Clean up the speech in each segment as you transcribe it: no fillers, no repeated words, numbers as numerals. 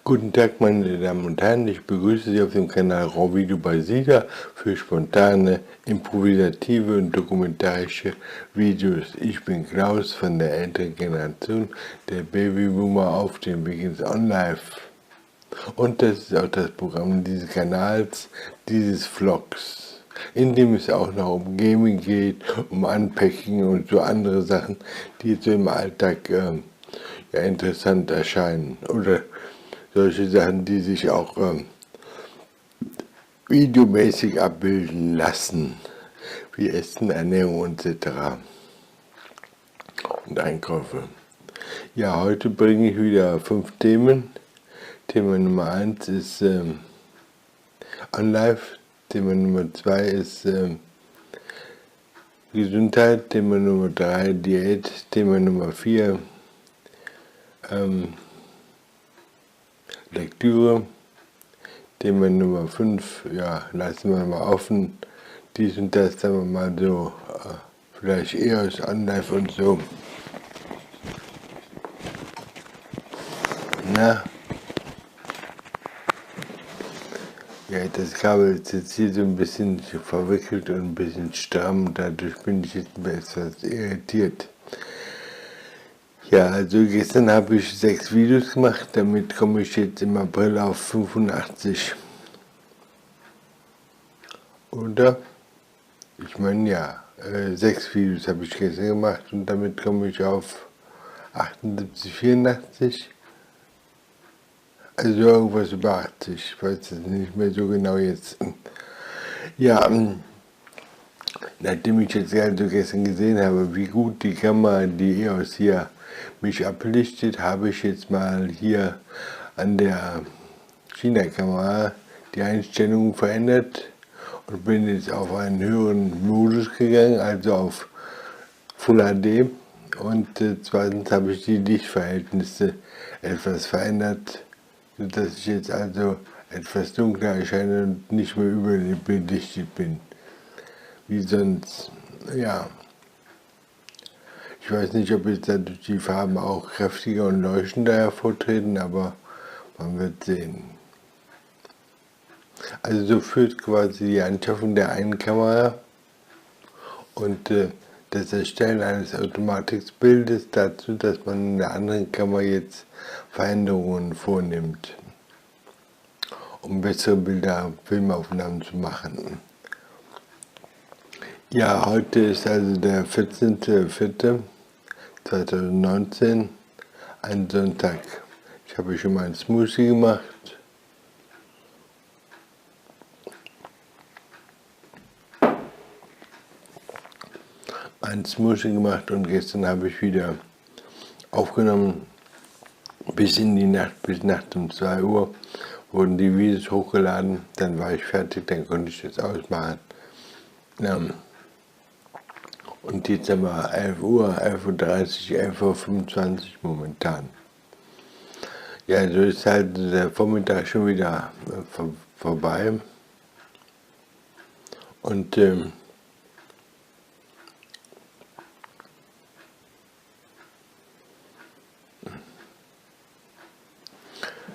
Guten Tag, meine Damen und Herren, ich begrüße Sie auf dem Kanal Video bei Sida für spontane, improvisative und dokumentarische Videos. Ich bin Klaus von der älteren Generation, der Babyboomer auf dem Weg ins On-Life. Und das ist auch das Programm dieses Kanals, dieses Vlogs, in dem es auch noch um Gaming geht, um Unpacking und so andere Sachen, die jetzt so im Alltag ja, interessant erscheinen. Oder solche Sachen, die sich auch videomäßig abbilden lassen, wie Essen, Ernährung etc. und Einkäufe. Ja, heute bringe ich wieder 5 Themen. Thema Nummer 1 ist On-Life, Thema Nummer 2 ist Gesundheit, Thema Nummer 3 Diät, Thema Nummer 4 Lektüre, Thema Nummer 5, ja, lassen wir mal offen, dies und das, sagen wir mal so, vielleicht eher aus On-Life und so. Na, ja, das Kabel ist jetzt hier so ein bisschen verwickelt und ein bisschen stramm, dadurch bin ich jetzt etwas irritiert. Ja, also gestern habe ich 6 Videos gemacht, damit komme ich jetzt im April auf 85. Oder? Ich meine ja, 6 Videos habe ich gestern gemacht und damit komme ich auf 78, 84. Also irgendwas über 80, ich weiß es nicht mehr so genau jetzt. Ja, nachdem ich jetzt also gestern gesehen habe, wie gut die Kamera, die EOS hier mich ablichtet, habe ich jetzt mal hier an der China-Kamera die Einstellungen verändert und bin jetzt auf einen höheren Modus gegangen, also auf Full HD. Und zweitens habe ich die Lichtverhältnisse etwas verändert, sodass ich jetzt also etwas dunkler erscheine und nicht mehr überbelichtet bin, wie sonst. Ja, ich weiß nicht, ob jetzt dadurch die Farben auch kräftiger und leuchtender hervortreten, aber man wird sehen. Also so führt quasi die Anschaffung der einen Kamera und das Erstellen eines Automatikbildes dazu, dass man in der anderen Kamera jetzt Veränderungen vornimmt, um bessere Bilder, Filmaufnahmen zu machen. Ja, heute ist also der 14.04.2019, ein Sonntag. Ich habe schon mal einen Smoothie gemacht. Und gestern habe ich wieder aufgenommen, bis in die Nacht, bis nachts um 2 Uhr wurden die Videos hochgeladen, dann war ich fertig, dann konnte ich das ausmachen. Und jetzt haben wir 11 Uhr, 11:30 Uhr, 11:25 Uhr momentan. Ja, so ist halt der Vormittag schon wieder vorbei. Und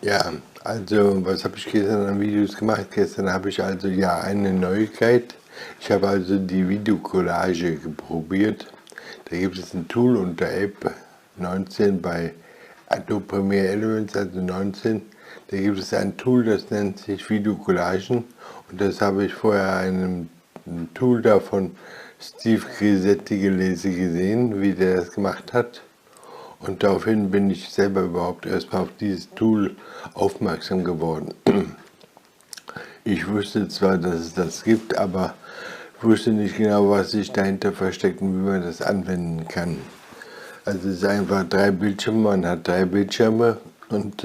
ja, also was habe ich gestern an Videos gemacht? Gestern habe ich also ja eine Neuigkeit. Ich habe also die Videocollage probiert. Da gibt es ein Tool unter App 19 bei Adobe Premiere Elements, also 19. Da gibt es ein Tool, das nennt sich Videocollagen. Und das habe ich vorher einem Tool da von Steve Grisetti gesehen, wie der das gemacht hat. Und daraufhin bin ich selber überhaupt erstmal auf dieses Tool aufmerksam geworden. Ich wusste zwar, dass es das gibt, aber wusste nicht genau, was sich dahinter versteckt und wie man das anwenden kann. Also es ist einfach 3 Bildschirme, man hat 3 Bildschirme und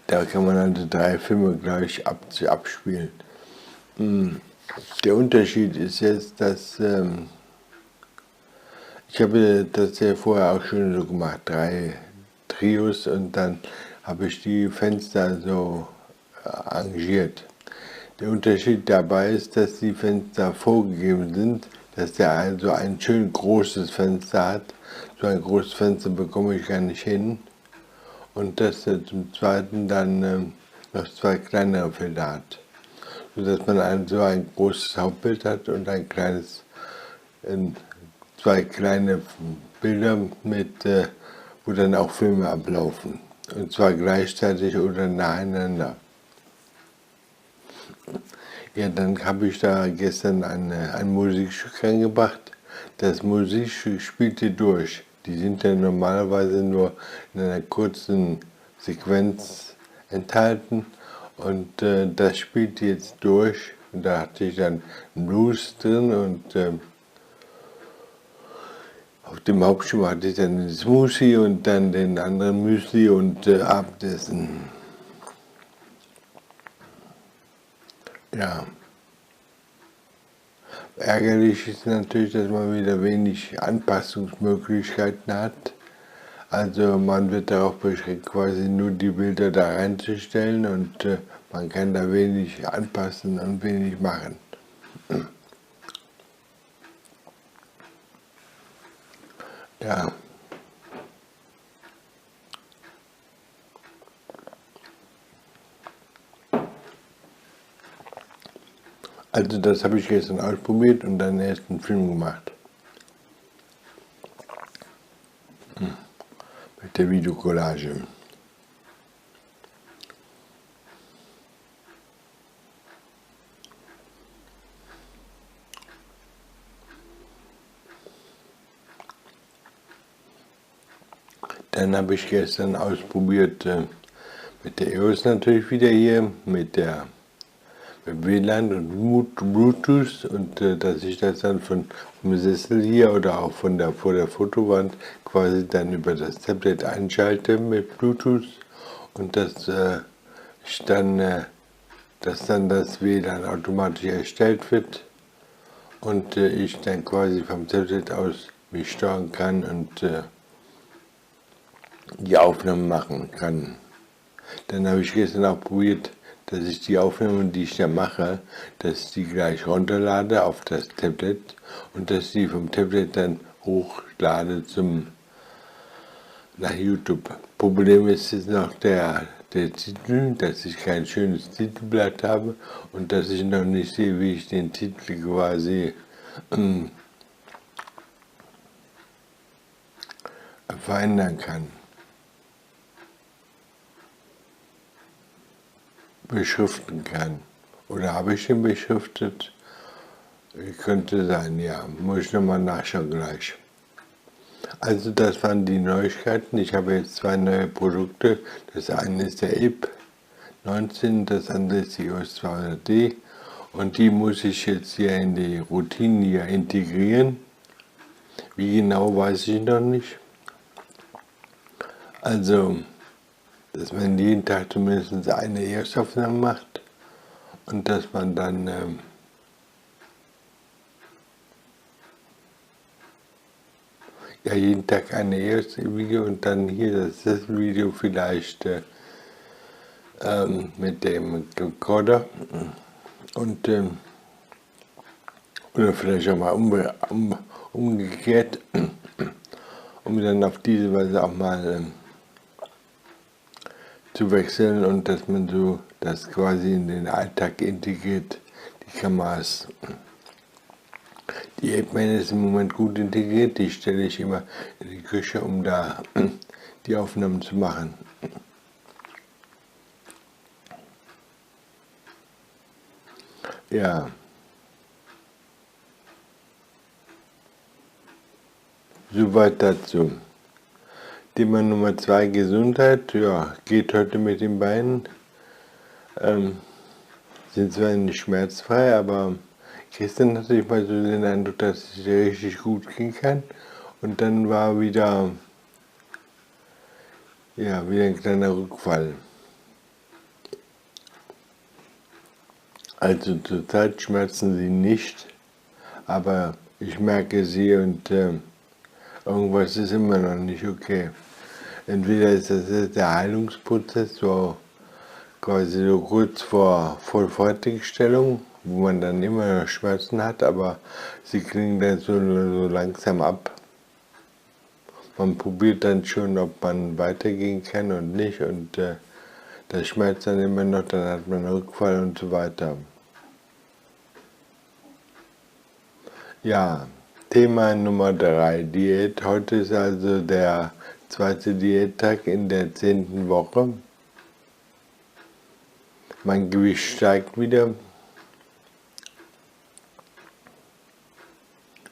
da kann man also 3 Filme gleich abspielen. Der Unterschied ist jetzt, dass ich habe das ja vorher auch schon so gemacht, 3 Trios und dann habe ich die Fenster so arrangiert. Der Unterschied dabei ist, dass die Fenster vorgegeben sind, dass der also ein schön großes Fenster hat. So ein großes Fenster bekomme ich gar nicht hin. und dass er zum zweiten dann noch zwei kleinere Felder hat, sodass man so ein großes Hauptbild hat und ein kleines, zwei kleine Bilder mit, wo dann auch Filme ablaufen, und zwar gleichzeitig oder nacheinander. Ja, dann habe ich da gestern ein Musikstück reingebracht. Das Musikstück spielte durch. Die sind ja normalerweise nur in einer kurzen Sequenz enthalten, und das spielt jetzt durch. Und da hatte ich dann einen Blues drin, und auf dem Hauptschirm hatte ich dann den Smoothie und dann den anderen Müsli und Abendessen. Ja. Ärgerlich ist natürlich, dass man wieder wenig Anpassungsmöglichkeiten hat. Also man wird darauf beschränkt, quasi nur die Bilder da reinzustellen, und man kann da wenig anpassen und wenig machen. Ja. Also das habe ich gestern ausprobiert und dann erst einen Film gemacht. Mit der Videocollage. Dann habe ich gestern ausprobiert mit der EOS natürlich wieder hier, mit WLAN und Bluetooth, und dass ich das dann vom Sessel hier oder auch vor der Fotowand quasi dann über das Tablet einschalte mit Bluetooth, und dass dann das WLAN automatisch erstellt wird und ich dann quasi vom Tablet aus mich steuern kann und die Aufnahmen machen kann. Dann habe ich gestern auch probiert, dass ich die Aufnahmen, die ich da mache, dass ich die gleich runterlade auf das Tablet und dass ich die vom Tablet dann hochlade nach YouTube. Problem ist jetzt noch der Titel, dass ich kein schönes Titelblatt habe und dass ich noch nicht sehe, wie ich den Titel quasi verändern kann. Beschriften kann. Oder habe ich ihn beschriftet? Könnte sein, ja. Muss ich nochmal nachschauen gleich. Also das waren die Neuigkeiten. Ich habe jetzt zwei neue Produkte. Das eine ist der IP 19, das andere ist die EOS 200D. Und die muss ich jetzt hier in die Routinen hier integrieren. Wie genau, weiß ich noch nicht. Also, dass man jeden Tag zumindest eine Erstaufnahme macht und dass man dann ja, jeden Tag eine erste Video und dann hier das Video vielleicht mit dem Recorder und oder vielleicht auch mal umgekehrt, um dann auf diese Weise auch mal zu wechseln und dass man so das quasi in den Alltag integriert, die Kameras. Die Ape-Man ist im Moment gut integriert, die stelle ich immer in die Küche, um da die Aufnahmen zu machen. Ja. Soweit dazu. Thema Nummer 2, Gesundheit. Ja, geht heute mit den Beinen. Sind zwar nicht schmerzfrei, aber gestern hatte ich mal so den Eindruck, dass es richtig gut gehen kann. Und dann war wieder ein kleiner Rückfall. Also zurzeit schmerzen sie nicht, aber ich merke sie und irgendwas ist immer noch nicht okay. Entweder ist das jetzt der Heilungsprozess, so quasi so kurz vor Fertigstellung, wo man dann immer noch Schmerzen hat, aber sie klingen dann so langsam ab. man probiert dann schon, ob man weitergehen kann und nicht, und das schmerzt dann immer noch, dann hat man einen Rückfall und so weiter. Ja, Thema Nummer 3, Diät. Heute ist also der zweite Diättag in der 10. Woche. Mein Gewicht steigt wieder,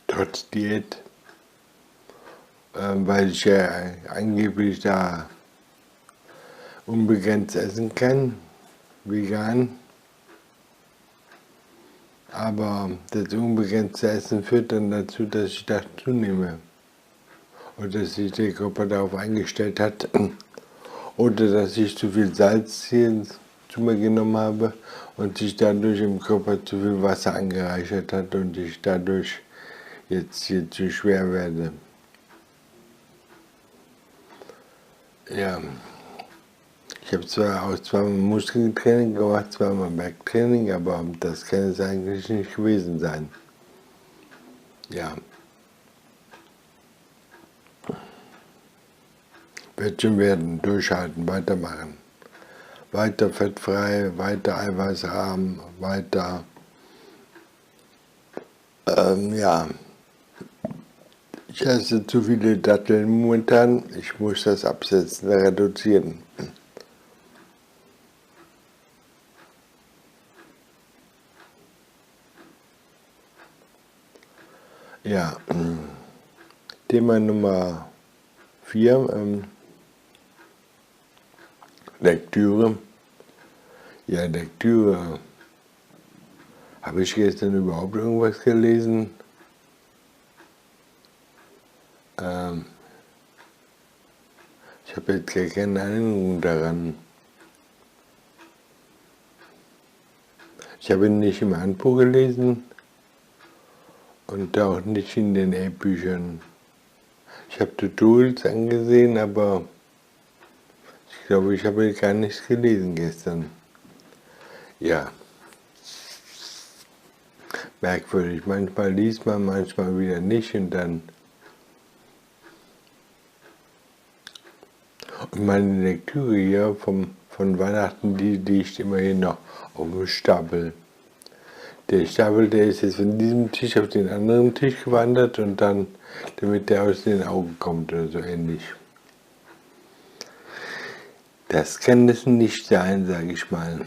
trotz Diät, weil ich ja angeblich da unbegrenzt essen kann, vegan. Aber das unbegrenzte Essen führt dann dazu, dass ich da zunehme. Oder dass sich der Körper darauf eingestellt hat. Oder dass ich zu viel Salz hier zu mir genommen habe und sich dadurch im Körper zu viel Wasser angereichert hat und ich dadurch jetzt hier zu schwer werde. Ja, ich habe zwar auch zweimal Muskeltraining gemacht, zweimal Bergtraining, aber das kann es eigentlich nicht gewesen sein. Ja. Wird schon werden, durchhalten, weitermachen. Weiter fettfrei, weiter eiweißarm, weiter, ja. Ich esse zu viele Datteln momentan, ich muss das Absetzen reduzieren. Ja, Thema Nummer 4, Lektüre. Ja, Lektüre. Habe ich gestern überhaupt irgendwas gelesen? Ich habe jetzt gar keine Erinnerung daran. Ich habe nicht im Handbuch gelesen und auch nicht in den E-Büchern. Ich habe Tutorials angesehen, aber ich glaube, ich habe gar nichts gelesen gestern. Ja, merkwürdig. Manchmal liest man, manchmal wieder nicht und dann. Und meine Lektüre hier von Weihnachten, die liegt immerhin noch auf dem Stapel. Der Stapel, der ist jetzt von diesem Tisch auf den anderen Tisch gewandert und dann, damit der aus den Augen kommt oder so ähnlich. Das kann es nicht sein, sage ich mal.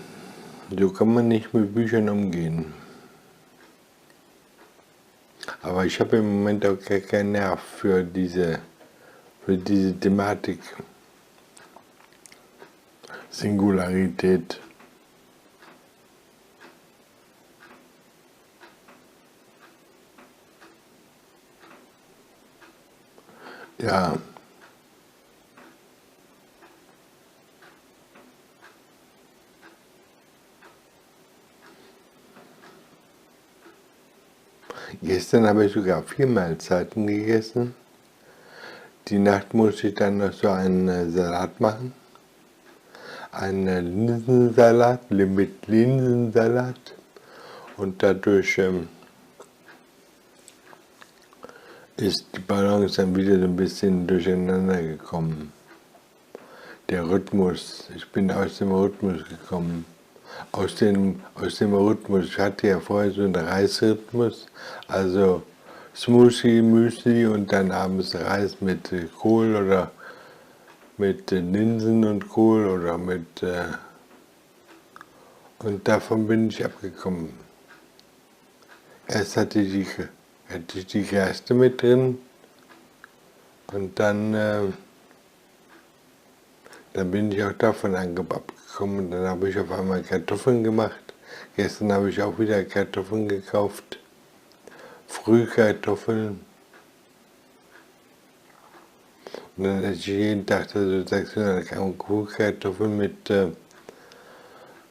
So kann man nicht mit Büchern umgehen. Aber ich habe im Moment auch gar keinen Nerv für diese Thematik. Singularität. Ja. Gestern habe ich sogar 4 Mahlzeiten gegessen. Die Nacht musste ich dann noch so einen Salat machen. Einen Linsensalat mit Linsensalat. Und dadurch ist die Balance dann wieder so ein bisschen durcheinander gekommen. Der Rhythmus, ich bin aus dem Rhythmus gekommen. Aus dem Rhythmus, ich hatte ja vorher so einen Reisrhythmus, also Smoothie, Müsli und dann abends Reis mit Kohl oder mit Linsen und Kohl oder mit, und davon bin ich abgekommen. Erst hatte ich die Gerste mit drin und dann bin ich auch davon abgekommen und dann habe ich auf einmal Kartoffeln gemacht. Gestern habe ich auch wieder Kartoffeln gekauft, Frühkartoffeln. Und dann esse ich jeden Tag so 600 Gramm Frühkartoffeln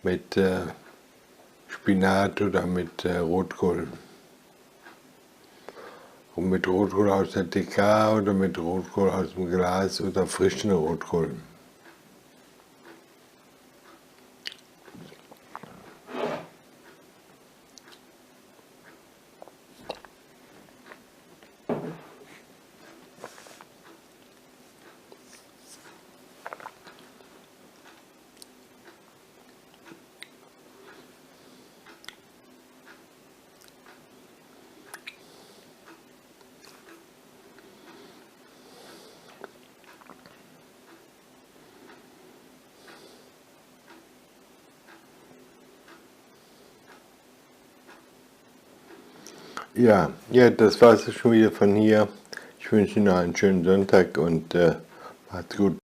mit Spinat oder mit Rotkohl. Und mit Rotkohl aus der TK oder mit Rotkohl aus dem Glas oder frischen Rotkohl. Ja, das war's schon wieder von hier. Ich wünsche Ihnen noch einen schönen Sonntag und macht's gut.